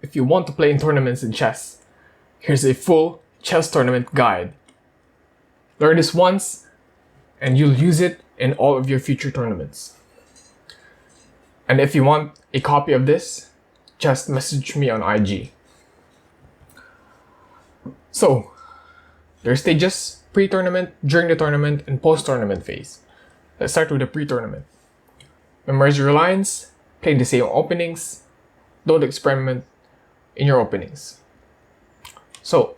if you want to play in tournaments in chess, here's a full chess tournament guide. Learn this once, and you'll use it in all of your future tournaments. And if you want a copy of this, just message me on IG. So, there are stages: pre-tournament, during the tournament, and post-tournament phase. Let's start with the pre-tournament. Memorize your lines, play the same openings, don't experiment in your openings. So,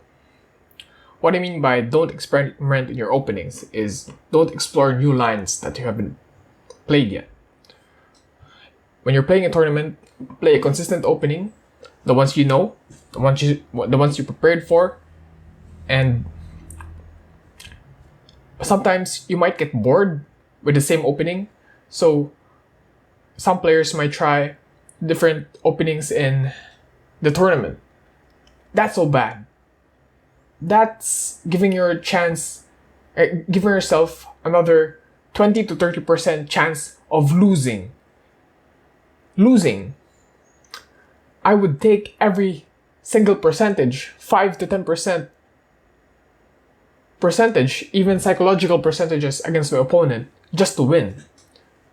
what I mean by don't experiment in your openings is don't explore new lines that you haven't played yet. When you're playing a tournament, play a consistent opening, the ones you know, the ones you prepared for, and sometimes you might get bored with the same opening, so some players might try different openings in the tournament. That's so bad. That's giving yourself another 20 to 30% chance of losing. I would take every single percentage, 5 to 10% percentage, even psychological percentages against my opponent just to win.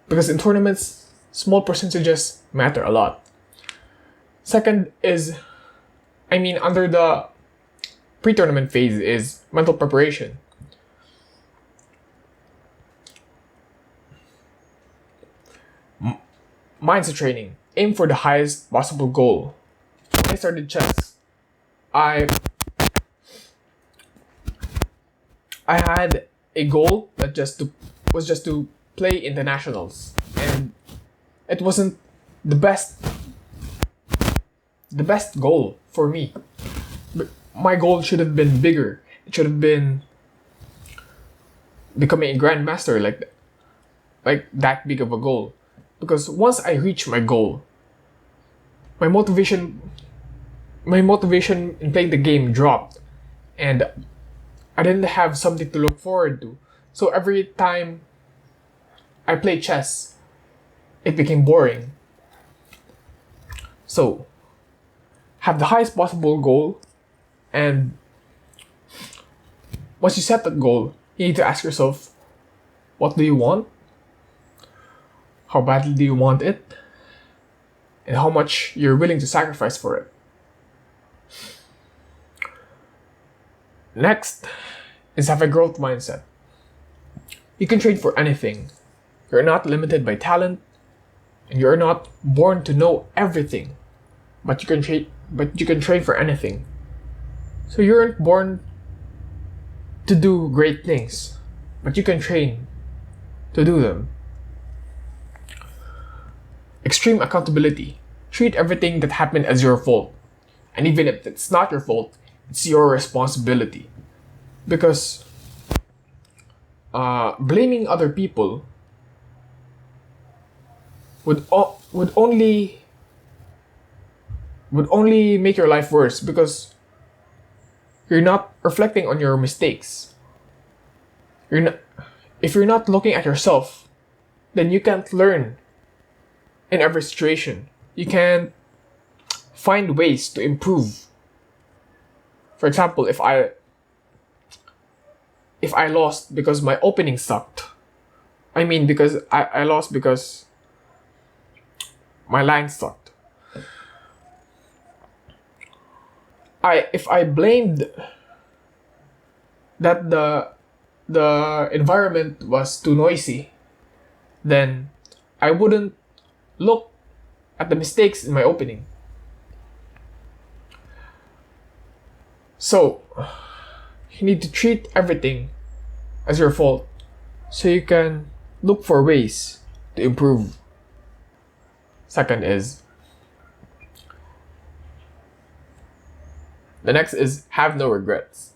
Because in tournaments, small percentages matter a lot. Second is, under the pre-tournament phase is mental preparation. Mindset training. Aim for the highest possible goal. When I started chess, I had a goal that was just to play internationals, and it wasn't the best goal for me. But my goal should have been bigger. It should have been becoming a grandmaster, like that big of a goal. Because once I reached my goal, my motivation in playing the game dropped, and I didn't have something to look forward to. So every time I played chess, it became boring. So, have the highest possible goal, and once you set that goal, you need to ask yourself, what do you want? How badly do you want it? And how much you're willing to sacrifice for it. Next is have a growth mindset. You can train for anything. You're not limited by talent, and you're not born to know everything. But you can train for anything. So you aren't born to do great things, but you can train to do them. Extreme accountability. Treat everything that happened as your fault. And even if it's not your fault, it's your responsibility. Because blaming other people would only make your life worse, because you're not reflecting on your mistakes. If you're not looking at yourself, then you can't learn in every situation. You can find ways to improve. For example, if I lost because my opening sucked, because I lost because my line sucked. If I blamed that the environment was too noisy, then I wouldn't look at the mistakes in my opening. So, you need to treat everything as your fault so you can look for ways to improve. Second is, the next is have no regrets.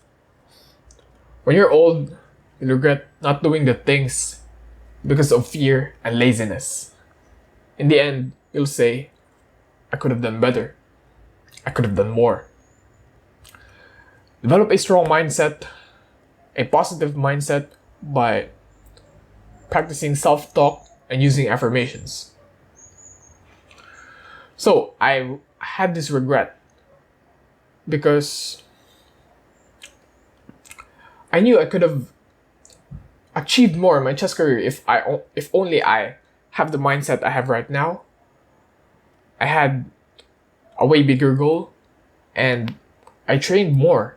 When you're old, you'll regret not doing the things because of fear and laziness. In the end, you'll say, I could have done better. I could have done more. Develop a strong mindset, a positive mindset, by practicing self-talk and using affirmations. So, I had this regret because I knew I could have achieved more in my chess career if only I have the mindset I have right now. I had a way bigger goal, and I trained more.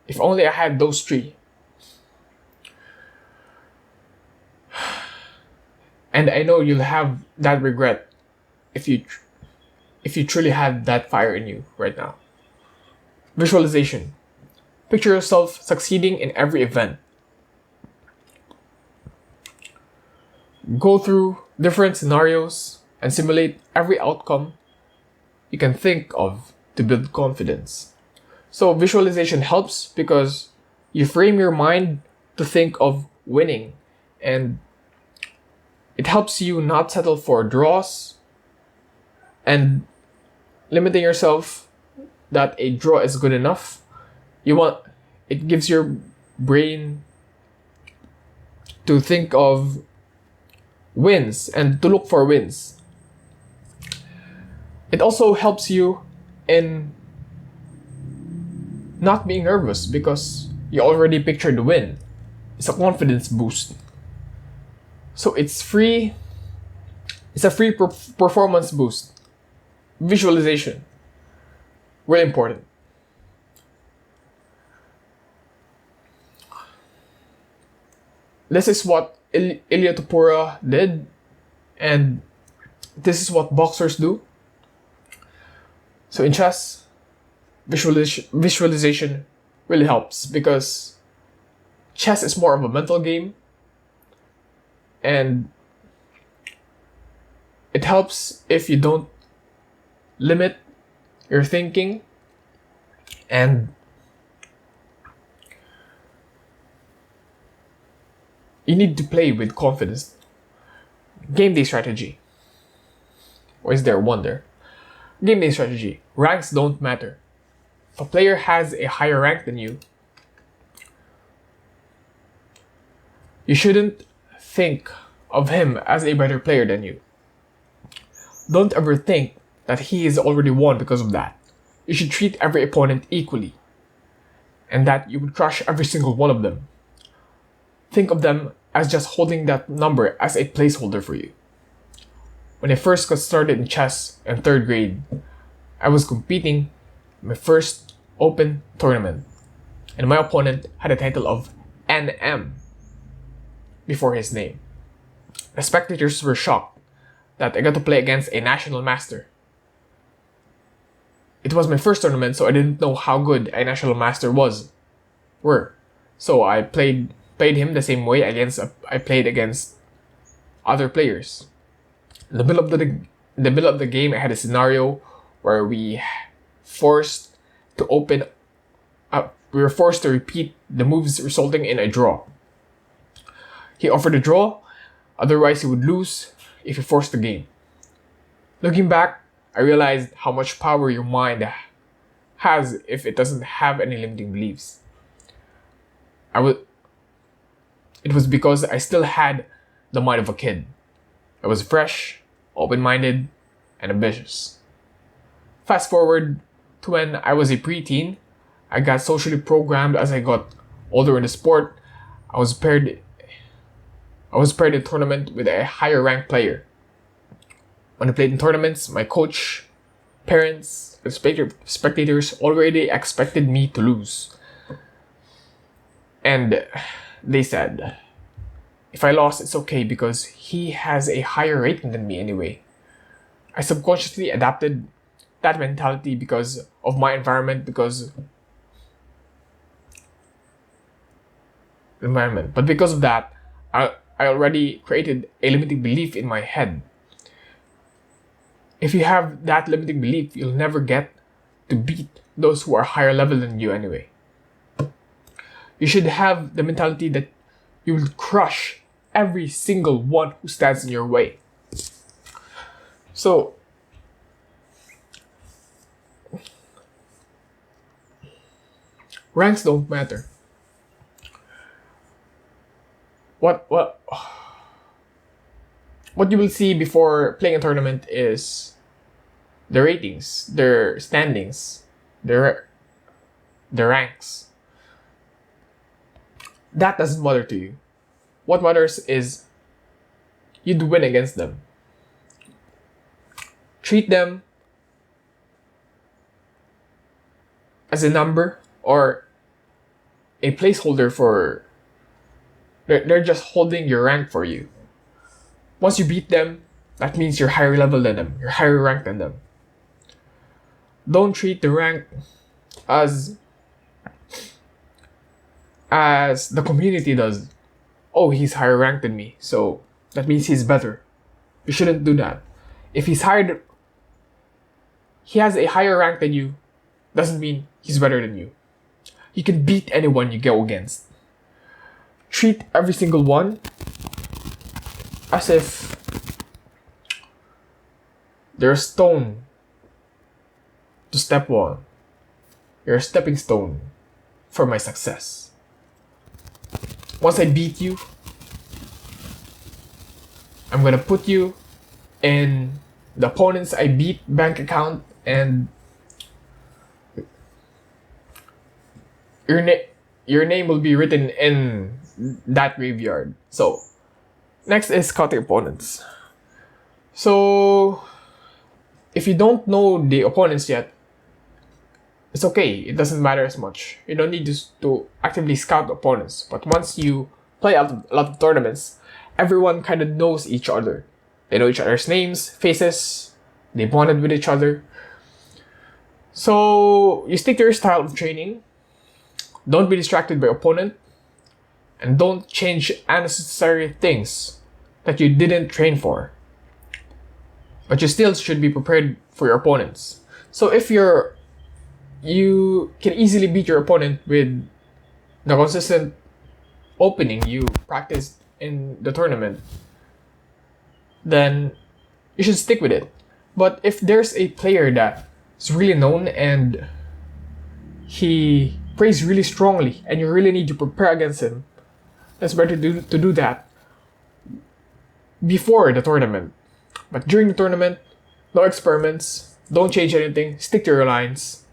If only I had those three. And I know you'll have that regret if you truly had that fire in you right now. Visualization. Picture yourself succeeding in every event. Go through different scenarios and simulate every outcome you can think of to build confidence. So visualization helps because you frame your mind to think of winning, and it helps you not settle for draws and limiting yourself that a draw is good enough. It gives your brain to think of wins and to look for wins. It also helps you in not being nervous because you already pictured the win. It's a confidence boost. So it's free. It's a free performance boost. Visualization. Really important. This is what Ilya Topuria did, and this is what boxers do. So in chess, visualization really helps because chess is more of a mental game, and it helps if you don't limit your thinking and you need to play with confidence. Game day strategy. Or is there wonder? Game day strategy. Ranks don't matter. If a player has a higher rank than you, you shouldn't think of him as a better player than you. Don't ever think that he is already won because of that. You should treat every opponent equally, and that you would crush every single one of them. Think of them as just holding that number as a placeholder for you. When I first got started in chess in 3rd grade, I was competing in my first open tournament, and my opponent had a title of NM before his name. The spectators were shocked that I got to play against a national master. It was my first tournament, so I didn't know how good a national master were. So I played him the same way I played against other players. In the middle of the game, I had a scenario where we were forced to repeat the moves, resulting in a draw. He offered a draw, otherwise he would lose if he forced the game. Looking back, I realized how much power your mind has if it doesn't have any limiting beliefs. It was because I still had the mind of a kid. I was fresh, open-minded, and ambitious. Fast forward to when I was a preteen, I got socially programmed as I got older in the sport. I was paired in tournament with a higher ranked player. When I played in tournaments, my coach, parents, and spectators already expected me to lose. And they said, if I lost, it's okay because he has a higher rating than me anyway. I subconsciously adapted that mentality because of my environment, But because of that, I already created a limiting belief in my head. If you have that limiting belief, you'll never get to beat those who are higher level than you anyway. You should have the mentality that you will crush every single one who stands in your way. So, ranks don't matter. What you will see before playing a tournament is the ratings, their standings, their the ranks. That doesn't matter to you. What matters is you'd win against them. Treat them as a number or a placeholder for. They're just holding your rank for you. Once you beat them, that means you're higher level than them. You're higher ranked than them. Don't treat the rank as the community does. Oh, he's higher ranked than me, so that means he's better. You shouldn't do that. If he has a higher rank than you, doesn't mean he's better than you. You can beat anyone you go against. Treat every single one as if they're a stone to step on. You're a stepping stone for my success. Once I beat you, I'm gonna put you in the opponent's I beat bank account, and your name will be written in that graveyard. So, next is scouting opponents. So, if you don't know the opponents yet, it's okay. It doesn't matter as much. You don't need to actively scout opponents. But once you play a lot of tournaments, everyone kind of knows each other. They know each other's names, faces. They bonded with each other. So, you stick to your style of training. Don't be distracted by opponent. And don't change unnecessary things that you didn't train for. But you still should be prepared for your opponents. So if you can easily beat your opponent with the consistent opening you practiced in the tournament, then you should stick with it. But if there's a player that is really known and he plays really strongly and you really need to prepare against him, it's better to do that before the tournament. But during the tournament, no experiments, don't change anything, stick to your lines,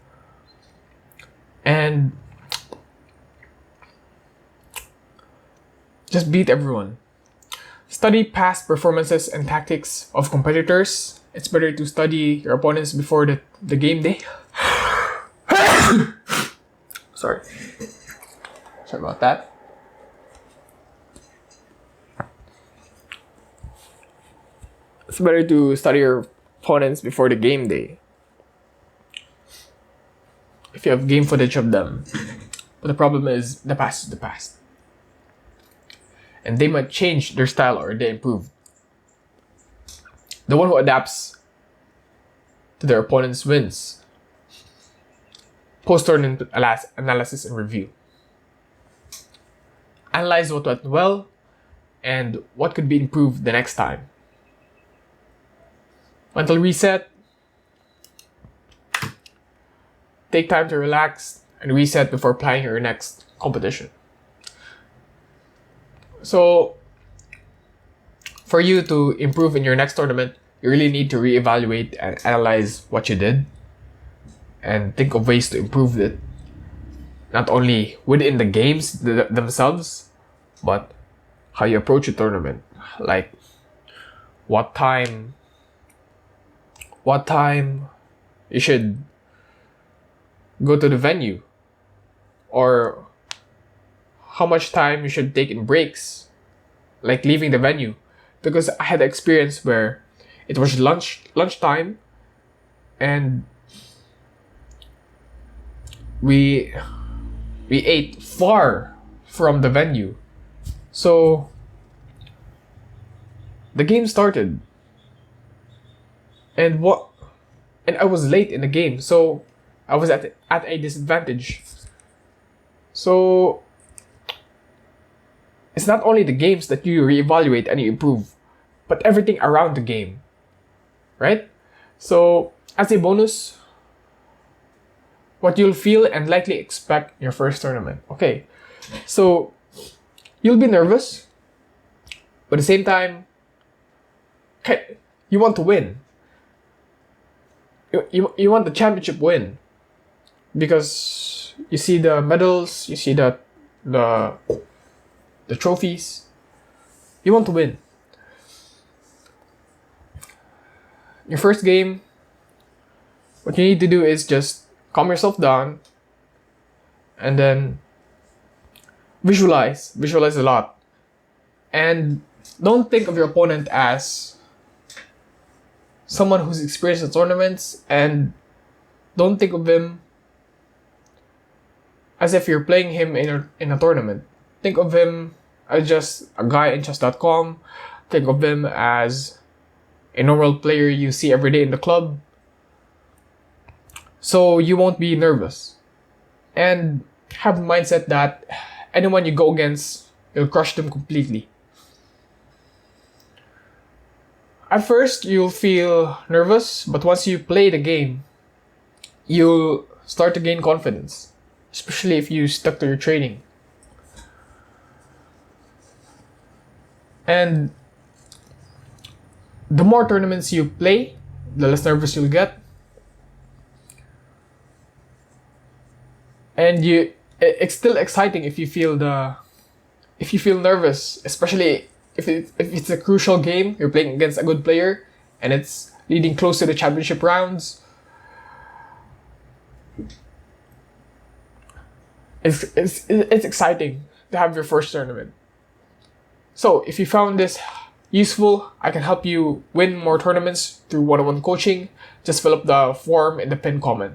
and just beat everyone. Study past performances and tactics of competitors. It's better to study your opponents before the game day. Sorry about that. It's better to study your opponents before the game day, if you have game footage of them. But the problem is, the past is the past. And they might change their style or they improve. The one who adapts to their opponents wins. Post-tournament analysis and review. Analyze what went well and what could be improved the next time. Mental reset. Take time to relax and reset before planning your next competition. So, for you to improve in your next tournament, you really need to reevaluate and analyze what you did and think of ways to improve it. Not only within the games themselves, but how you approach a tournament. Like, what time you should go to the venue, or how much time you should take in breaks, like leaving the venue. Because I had an experience where it was lunchtime and we ate far from the venue. So the game started and I was late in the game, so I was at a disadvantage. So it's not only the games that you reevaluate and you improve, but everything around the game, right? So as a bonus, what you'll feel and likely expect in your first tournament. Okay, so you'll be nervous, but at the same time, you want to win. You want the championship win, because you see the medals, you see the the trophies. You want to win. Your first game, what you need to do is just calm yourself down and then visualize a lot. And don't think of your opponent as someone who's experienced in tournaments, and don't think of him as if you're playing him in a tournament. Think of him as just a guy in chess.com. Think of him as a normal player you see every day in the club. So you won't be nervous. And have the mindset that anyone you go against, you'll crush them completely. At first, you'll feel nervous, but once you play the game, you'll start to gain confidence, especially if you stuck to your training. And the more tournaments you play, the less nervous you'll get. And it's still exciting if you feel nervous, especially if it's a crucial game, you're playing against a good player and it's leading close to the championship rounds. It's exciting to have your first tournament. So if you found this useful, I can help you win more tournaments through one-on-one coaching. Just fill up the form in the pinned comment.